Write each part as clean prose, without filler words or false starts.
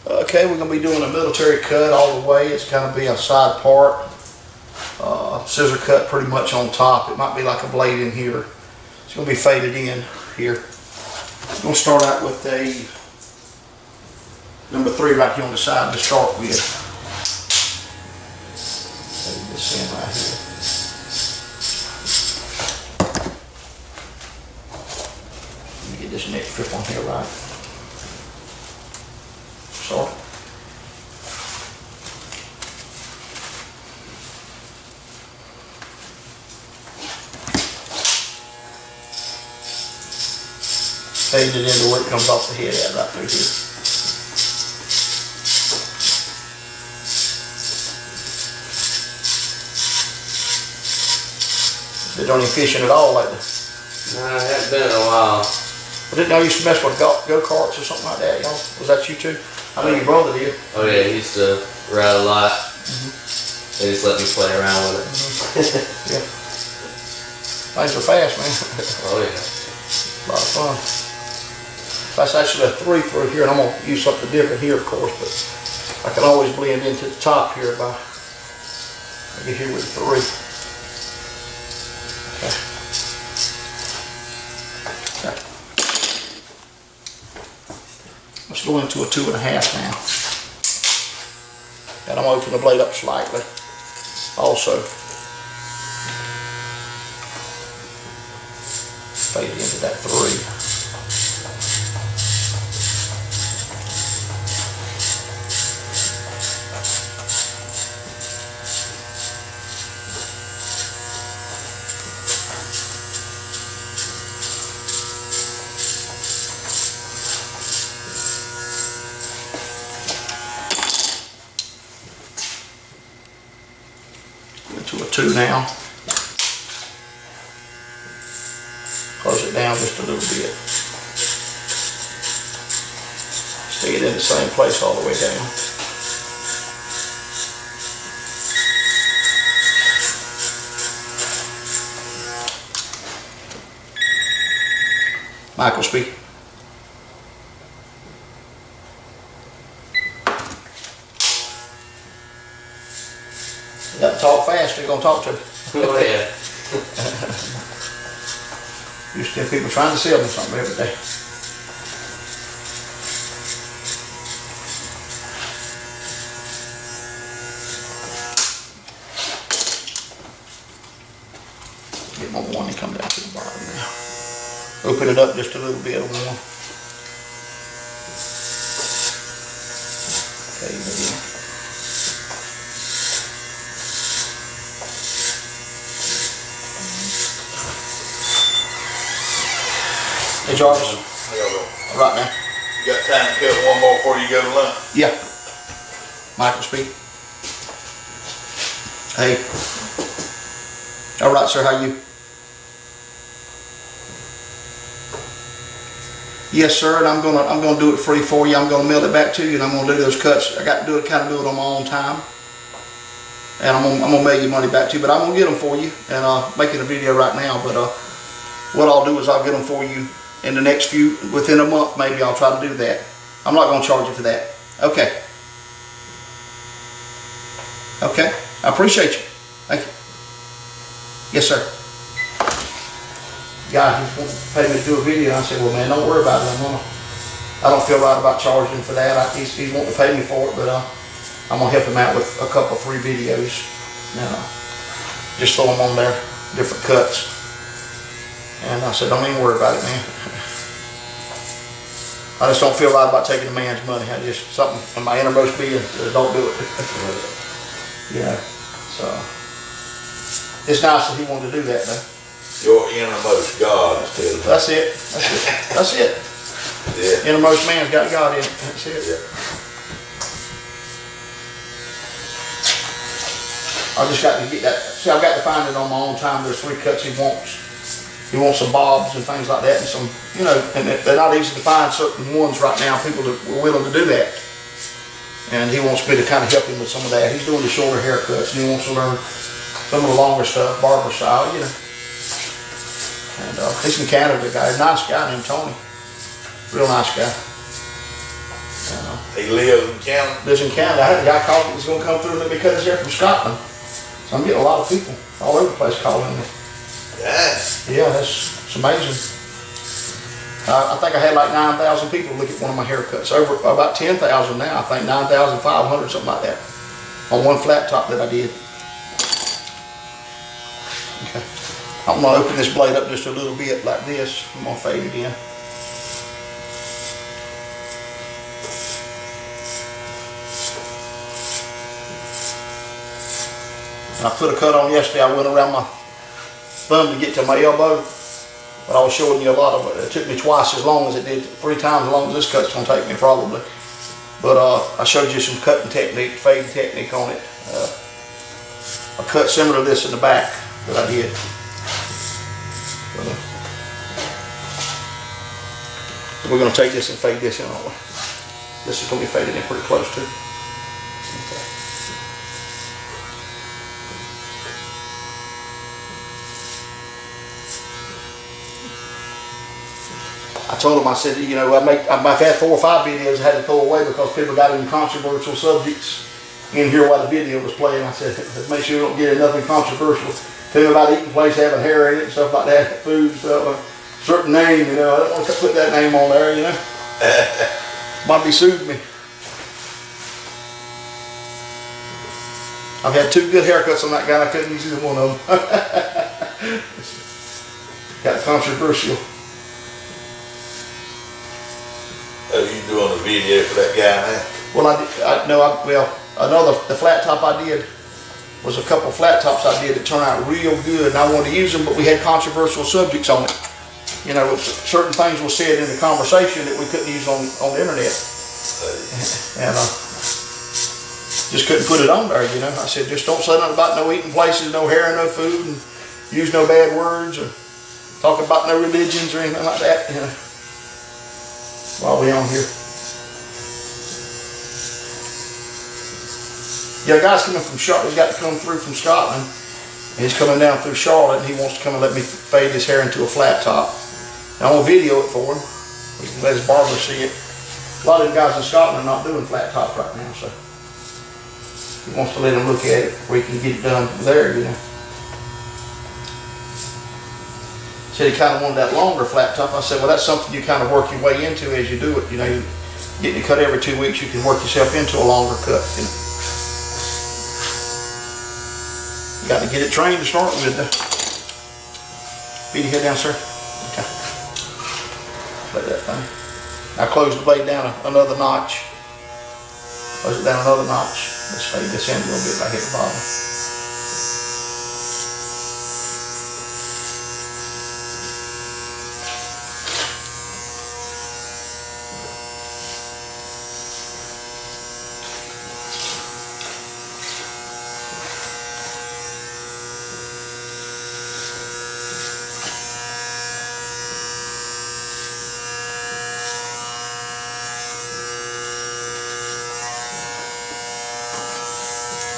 Okay, we're going to be doing a military cut all the way. It's going to be a side part. Scissor cut pretty much on top. It might be like a blade in here. It's going to be faded in here. I'm going to start out with a number 3 right here on the side to start with. Fade this in right here. Let me get this neck strip on here right. Sorry. Fade it into where it comes off the head at right through here. They don't even fishing at all lately. No, I haven't been in a while. I didn't know you used to mess with go-karts or something like that, y'all. Was that you too? I mean, your brother did. Oh yeah, he used to ride a lot. They just let me play around with it. Yeah. Things are fast, man. Oh yeah. A lot of fun. That's actually a 3 through here, and I'm going to use something different here, of course, but I can always blend into the top here by, I get here with a 3. Okay. Okay. Let's go into a 2.5 now. And I'm going to open the blade up slightly also. Fade into that 3. To a 2 now. Close it down just a little bit. Stay it in the same place all the way down. Michael speak. You got to talk fast, you're going to talk to me. Oh yeah. Used to have people trying to sell me something every day. Get my one and come down to the bottom now. Open it up just a little bit more. Okay, maybe. Hey Jarvis. All right now. You got time to cut one more before you go to lunch? Yeah. Michael speak. Hey. All right, sir. How you? Yes, sir. And I'm gonna do it free for you. I'm gonna mail it back to you, and I'm gonna do those cuts. I got to do it on my own time, and I'm gonna mail you money back to you. But I'm gonna get them for you, and making a video right now. But what I'll do is I'll get them for you. In the next within a month maybe, I'll try to do that. I'm not going to charge you for that. Okay. Okay. I appreciate you. Thank you. Yes, sir. Guy, he's wanting to pay me to do a video. And I said, well, man, don't worry about it. I don't feel right about charging for that. He's wanting to pay me for it, but I'm going to help him out with a couple, 3 videos. Just throw them on there, different cuts. And I said, don't even worry about it, man. I just don't feel right about taking a man's money. I just, something in my innermost being, don't do it. Yeah, so. It's nice that he wanted to do that, though. Your innermost God is still. That's it. That's it. Yeah. Innermost man's got God in it. That's it. Yeah. I just got to get that. See, I've got to find it on my own time. There's 3 cuts he wants. He wants some bobs and things like that, and some, and they're not easy to find certain ones right now, people that were willing to do that. And he wants me to kind of help him with some of that. He's doing the shorter haircuts, and he wants to learn some of the longer stuff, barber style, And he's from Canada, guy, nice guy named Tony. Real nice guy. He lives in Canada. Lives in Canada. I had a guy call me, he's gonna come through and let me cut his hair from Scotland. So I'm getting a lot of people all over the place calling me. Yeah. Yeah, it's amazing. I think I had like 9,000 people look at one of my haircuts. Over about 10,000 now. I think 9,500, something like that, on one flat top that I did. Okay. I'm gonna open this blade up just a little bit like this. I'm gonna fade it in. And I put a cut on yesterday. I went around my thumb to get to my elbow, but I was showing you a lot of it. It took me twice as long as it did, 3 times as long as this cut's gonna take me probably. But I showed you some cutting technique, fade technique on it. I cut similar to this in the back that I did. We're going to take this and fade this in, aren't we? This is going to be faded in pretty close too. Okay. I told him, I said, you know, I've had 4 or 5 videos I had to throw away because people got into controversial subjects in here while the video was playing. I said, make sure you don't get nothing controversial. Tell me about eating place having hair in it and stuff like that, food stuff. Certain name, you know, I don't want to put that name on there, you know. Might be sued me. I've had 2 good haircuts on that guy, and I couldn't use either one of them. Got controversial. Are you doing a video for that guy now? Well, the flat top I did was a couple flat tops I did that turned out real good, and I wanted to use them, but we had controversial subjects on it. You know, certain things were said in the conversation that we couldn't use on the internet. And just couldn't put it on there, you know. I said, just don't say nothing about no eating places, no hair, no food, and use no bad words, or talk about no religions or anything like that, you know, while we on here. Yeah, a guy's coming from Charlotte. He's got to come through from Scotland. And he's coming down through Charlotte, and he wants to come and let me fade his hair into a flat top. Now, I'm going to video it for him. We can let his barber see it. A lot of the guys in Scotland are not doing flat tops right now, so he wants to let him look at it where he can get it done there, you know. Said he kind of wanted that longer flat top. I said, well, that's something you kind of work your way into as you do it. You know, you getting it cut every 2 weeks, you can work yourself into a longer cut, you know. You got to get it trained to start with. Beat your head down, sir. Okay. Play that thing. Now close the blade down another notch. Close it down another notch. Let's fade this in a little bit. I hit the bottom.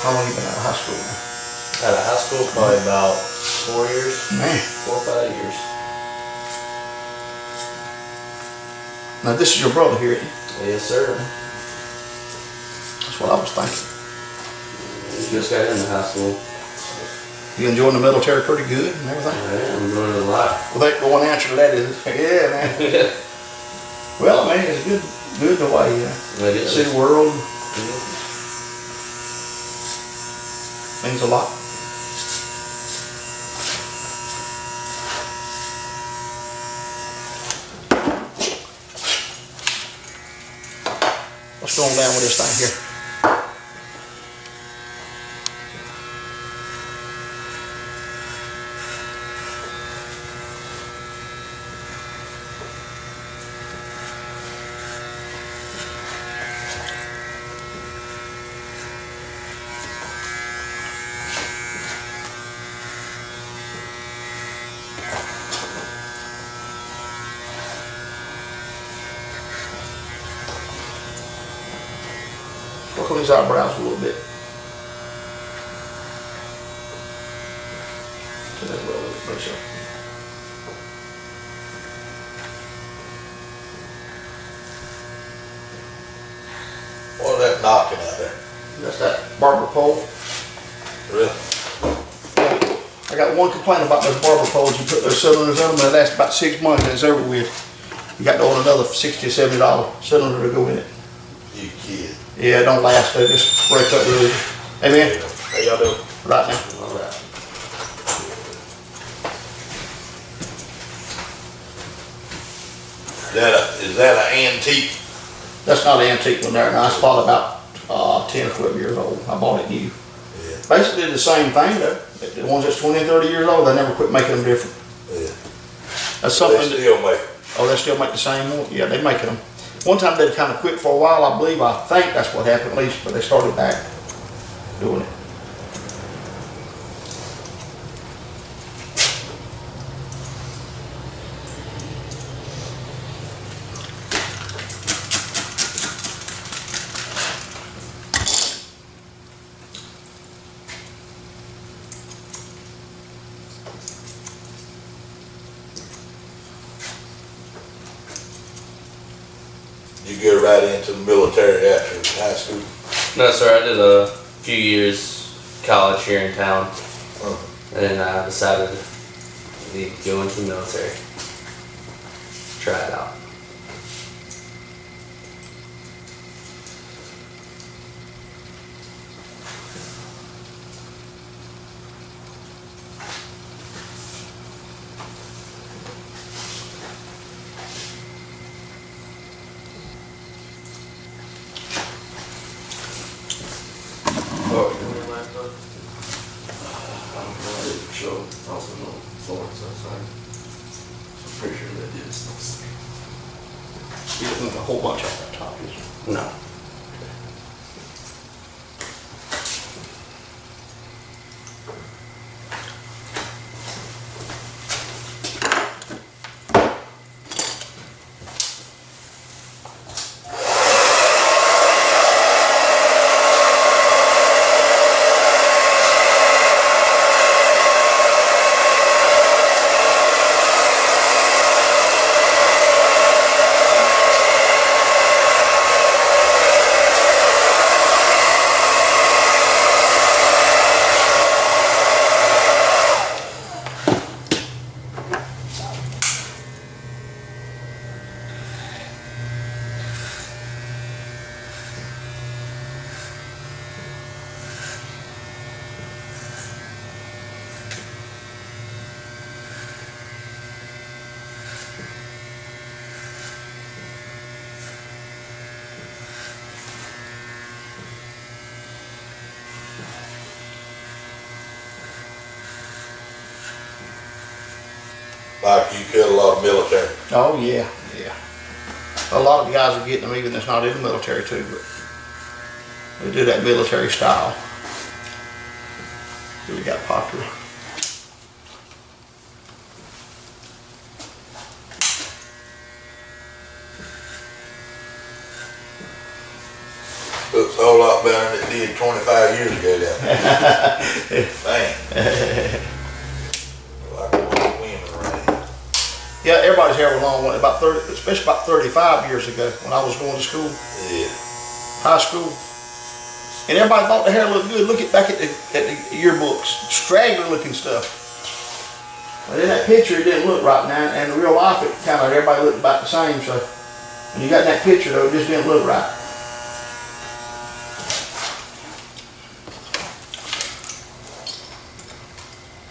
How long have you been out of high school now? Out of high school, probably about 4 years. Man. 4 or 5 years. Now this is your brother here, isn't it? Yes, sir. That's what I was thinking. We just got into high school. You enjoying the military pretty good and everything? Yeah, I'm enjoying it a lot. Well, that one answer to that is, yeah, man. Well, man, it's good the way you see the world. Means a lot. Let's go on down with this thing here. Work on his eyebrows a little bit. So that's well with it, brush up. What is that knocking out there? That's that barber pole. Really? I got one complaint about those barber poles. You put those cylinders in them and it lasts about 6 months and it's over with. You got to order another $60 or $70 cylinder to go in it. You kid. Yeah, it don't last. They just break up really. Hey man, How y'all doing? right now. All right. Is that an antique? That's not an antique one there. Now, it's probably about 10 or 12 years old. I bought it new. Yeah. Basically the same thing though. The ones that's 20 and 30 years old, they never quit making them different. Yeah. That's something They that, still make it. oh, they still make the same one? Yeah, they make them. One time they kind of quit for a while, I believe. I think that's what happened at least, but they started back doing it. You go right into the military after high school? No, sir. I did a few years college here in town, and then I decided to go into the military. Try it out. Oh, you doing your laptop? I'm going to show also no Florence outside. I'm pretty sure they did stuff. You don't want a whole bunch off that top, is it? No. Like you killed a lot of military. Oh yeah, yeah. A lot of the guys are getting them even that's not in the military too, but they do that military style. Really got popular. Looks a whole lot better than it did 25 years ago down there. Man. Like a woman women around. Yeah, everybody's hair was long, about 30, especially about 35 years ago when I was going to school, Yeah. high school. And everybody thought the hair looked good. Look back at the yearbooks, straggly looking stuff. But in that picture, it didn't look right now, and in real life, it kind of, everybody looked about the same. So when you got in that picture though, it just didn't look right.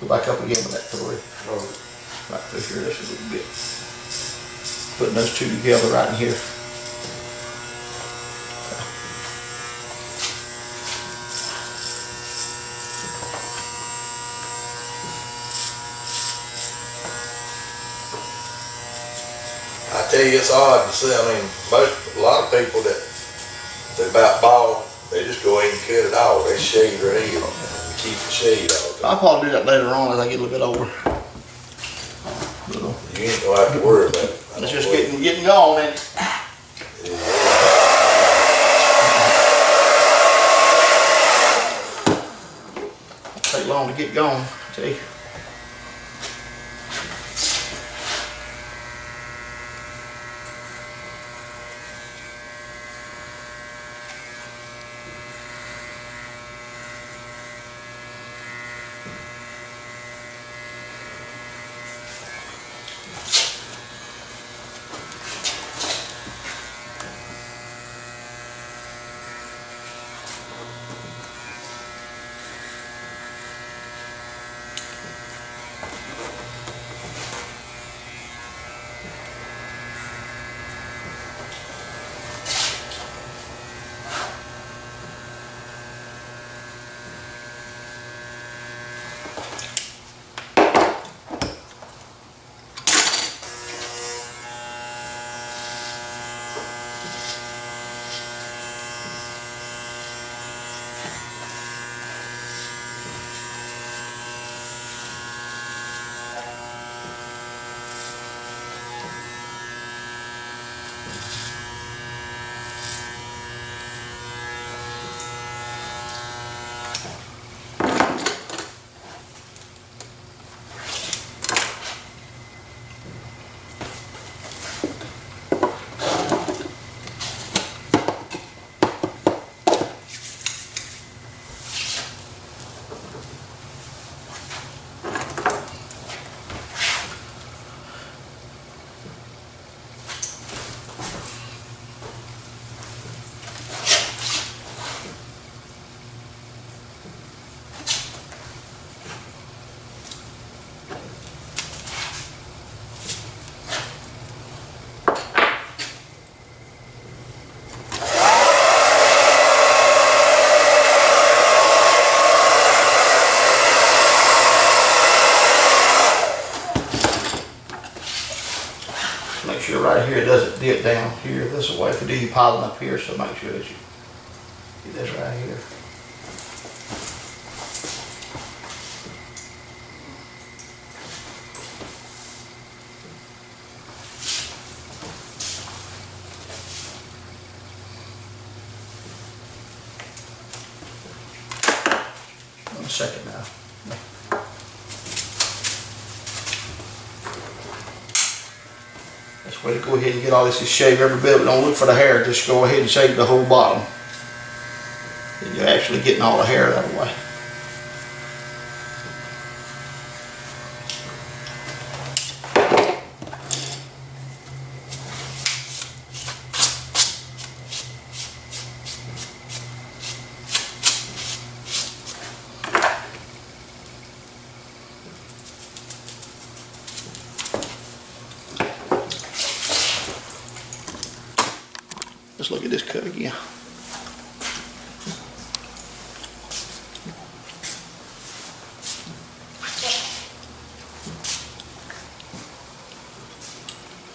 Go back up again with that 3. Right through here, just a little bit. Putting those two together right in here. I tell you, it's odd to see. I mean, a lot of people that they about bald, they just go ahead and cut it off. They shave their head and keep the shade all the time. I'll probably do that later on as I get a little bit older. You ain't gonna have to worry about it. It's just getting going, and take long to get going. I tell you. here, it doesn't dip down here this way. If you do, you piling up here, so make sure that you get this right here. One second now. That's way to go ahead and get all this, just shave every bit of it. Don't look for the hair, just go ahead and shave the whole bottom. And you're actually getting all the hair out of the way. Let's look at this cut again.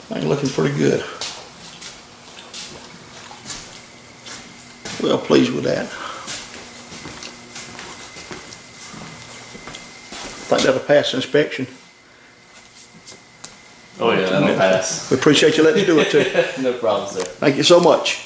Thing looking pretty good. Well pleased with that. I think that'll pass inspection. Oh yeah, that'll pass. We appreciate you letting us do it too. No problem, sir. Thank you so much.